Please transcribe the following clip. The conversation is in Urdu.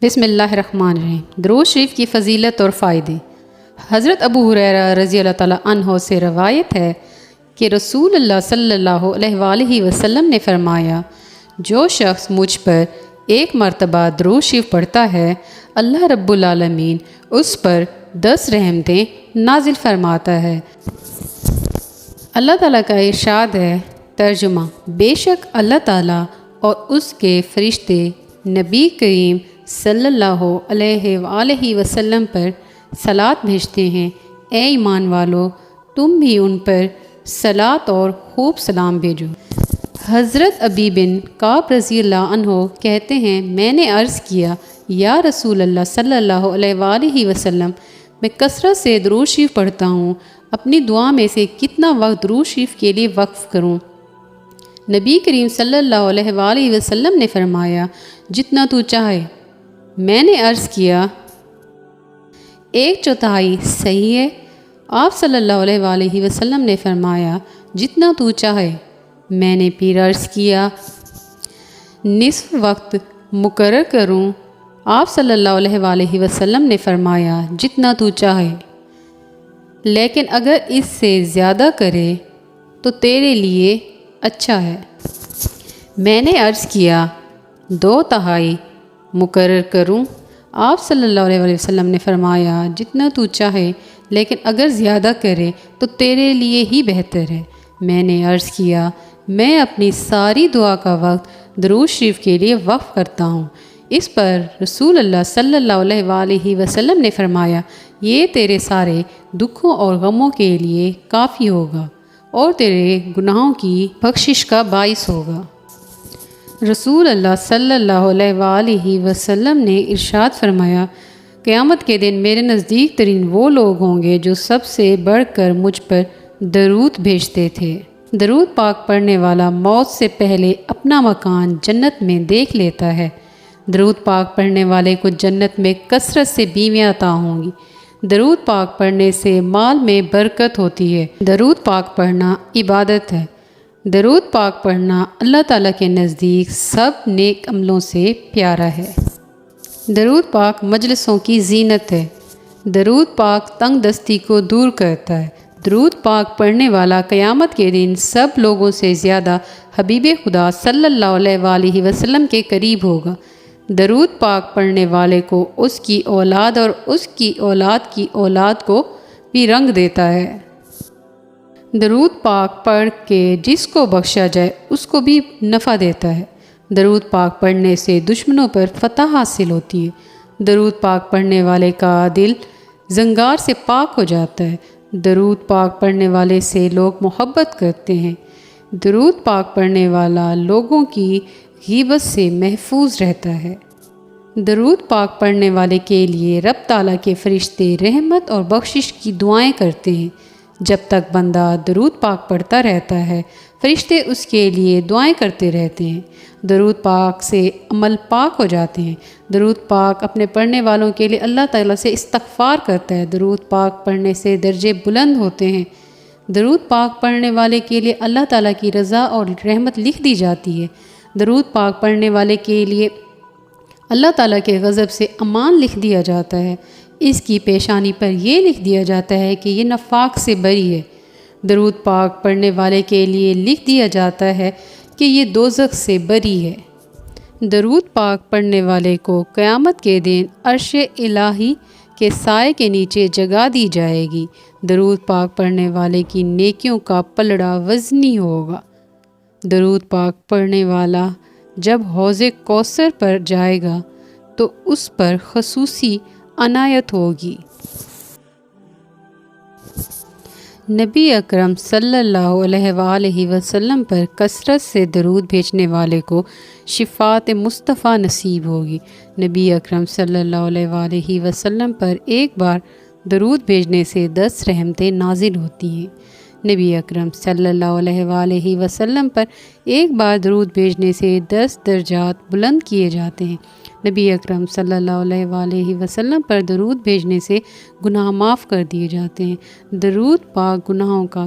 بسم اللہ الرحمن الرحیم۔ درود شریف کی فضیلت اور فائدے۔ حضرت ابو ہریرہ رضی اللہ تعالیٰ عنہ سے روایت ہے کہ رسول اللہ صلی اللہ علیہ وآلہ وسلم نے فرمایا، جو شخص مجھ پر ایک مرتبہ درود شریف پڑھتا ہے، اللہ رب العالمین اس پر 10 رحمتیں نازل فرماتا ہے۔ اللہ تعالیٰ کا ارشاد ہے، ترجمہ: بے شک اللہ تعالیٰ اور اس کے فرشتے نبی کریم صلی اللہ علیہ وآلہ وسلم پر صلوات بھیجتے ہیں۔ اے ایمان والو، تم بھی ان پر صلوات اور خوب سلام بھیجو۔ حضرت ابی بن کعب رضی اللہ عنہ کہتے ہیں، میں نے عرض کیا، یا رسول اللہ صلی اللہ علیہ وآلہ وسلم، میں کثرت سے درود شریف پڑھتا ہوں، اپنی دعا میں سے کتنا وقت درود شریف کے لیے وقف کروں؟ نبی کریم صلی اللہ علیہ وآلہ وسلم نے فرمایا، جتنا تو چاہے۔ میں نے عرض کیا، 1/4 صحیح ہے؟ آپ صلی اللہ علیہ وآلہ وسلم نے فرمایا، جتنا تو چاہے۔ میں نے پھر عرض کیا، نصف وقت مقرر کروں؟ آپ صلی اللہ علیہ وآلہ وسلم نے فرمایا، جتنا تو چاہے، لیکن اگر اس سے زیادہ کرے تو تیرے لیے اچھا ہے۔ میں نے عرض کیا، 2/3 مقرر کروں؟ آپ صلی اللہ علیہ وآلہ وسلم نے فرمایا، جتنا تو چاہے، لیکن اگر زیادہ کرے تو تیرے لیے ہی بہتر ہے۔ میں نے عرض کیا، میں اپنی ساری دعا کا وقت درود شریف کے لیے وقف کرتا ہوں۔ اس پر رسول اللہ صلی اللہ علیہ وآلہ وسلم نے فرمایا، یہ تیرے سارے دکھوں اور غموں کے لیے کافی ہوگا اور تیرے گناہوں کی بخشش کا باعث ہوگا۔ رسول اللہ صلی اللہ علیہ وآلہ وسلم نے ارشاد فرمایا، قیامت کے دن میرے نزدیک ترین وہ لوگ ہوں گے جو سب سے بڑھ کر مجھ پر درود بھیجتے تھے۔ درود پاک پڑھنے والا موت سے پہلے اپنا مکان جنت میں دیکھ لیتا ہے۔ درود پاک پڑھنے والے کو جنت میں کثرت سے بیویاں عطا ہوں گی۔ درود پاک پڑھنے سے مال میں برکت ہوتی ہے۔ درود پاک پڑھنا عبادت ہے۔ درود پاک پڑھنا اللہ تعالیٰ کے نزدیک سب نیک عملوں سے پیارا ہے۔ درود پاک مجلسوں کی زینت ہے۔ درود پاک تنگ دستی کو دور کرتا ہے۔ درود پاک پڑھنے والا قیامت کے دن سب لوگوں سے زیادہ حبیب خدا صلی اللہ علیہ وآلہ وسلم کے قریب ہوگا۔ درود پاک پڑھنے والے کو اس کی اولاد اور اس کی اولاد کی اولاد کو بھی رنگ دیتا ہے۔ درود پاک پڑھ کے جس کو بخشا جائے اس کو بھی نفع دیتا ہے۔ درود پاک پڑھنے سے دشمنوں پر فتح حاصل ہوتی ہے۔ درود پاک پڑھنے والے کا دل زنگار سے پاک ہو جاتا ہے۔ درود پاک پڑھنے والے سے لوگ محبت کرتے ہیں۔ درود پاک پڑھنے والا لوگوں کی غیبت سے محفوظ رہتا ہے۔ درود پاک پڑھنے والے کے لیے رب تعالیٰ کے فرشتے رحمت اور بخشش کی دعائیں کرتے ہیں۔ جب تک بندہ درود پاک پڑھتا رہتا ہے، فرشتے اس کے لیے دعائیں کرتے رہتے ہیں۔ درود پاک سے عمل پاک ہو جاتے ہیں۔ درود پاک اپنے پڑھنے والوں کے لیے اللہ تعالیٰ سے استغفار کرتا ہے۔ درود پاک پڑھنے سے درجے بلند ہوتے ہیں۔ درود پاک پڑھنے والے کے لیے اللہ تعالیٰ کی رضا اور رحمت لکھ دی جاتی ہے۔ درود پاک پڑھنے والے کے لیے اللہ تعالیٰ کے غضب سے امان لکھ دیا جاتا ہے۔ اس کی پیشانی پر یہ لکھ دیا جاتا ہے کہ یہ نفاق سے بری ہے۔ درود پاک پڑھنے والے کے لیے لکھ دیا جاتا ہے کہ یہ دوزخ سے بری ہے۔ درود پاک پڑھنے والے کو قیامت کے دن عرش الہی کے سائے کے نیچے جگہ دی جائے گی۔ درود پاک پڑھنے والے کی نیکیوں کا پلڑا وزنی ہوگا۔ درود پاک پڑھنے والا جب حوض کوثر پر جائے گا تو اس پر خصوصی عنایت ہوگی۔ نبی اکرم صلی اللہ علیہ وآلہ وسلم پر کثرت سے درود بھیجنے والے کو شفاعت مصطفیٰ نصیب ہوگی۔ نبی اکرم صلی اللہ علیہ وآلہ وسلم پر ایک بار درود بھیجنے سے 10 رحمتیں نازل ہوتی ہیں۔ نبی اکرم صلی اللہ علیہ وآلہ وسلم پر ایک بار درود بھیجنے سے 10 درجات بلند کیے جاتے ہیں۔ نبی اکرم صلی اللہ علیہ وآلہ وسلم پر درود بھیجنے سے گناہ معاف کر دیے جاتے ہیں۔ درود پاک گناہوں کا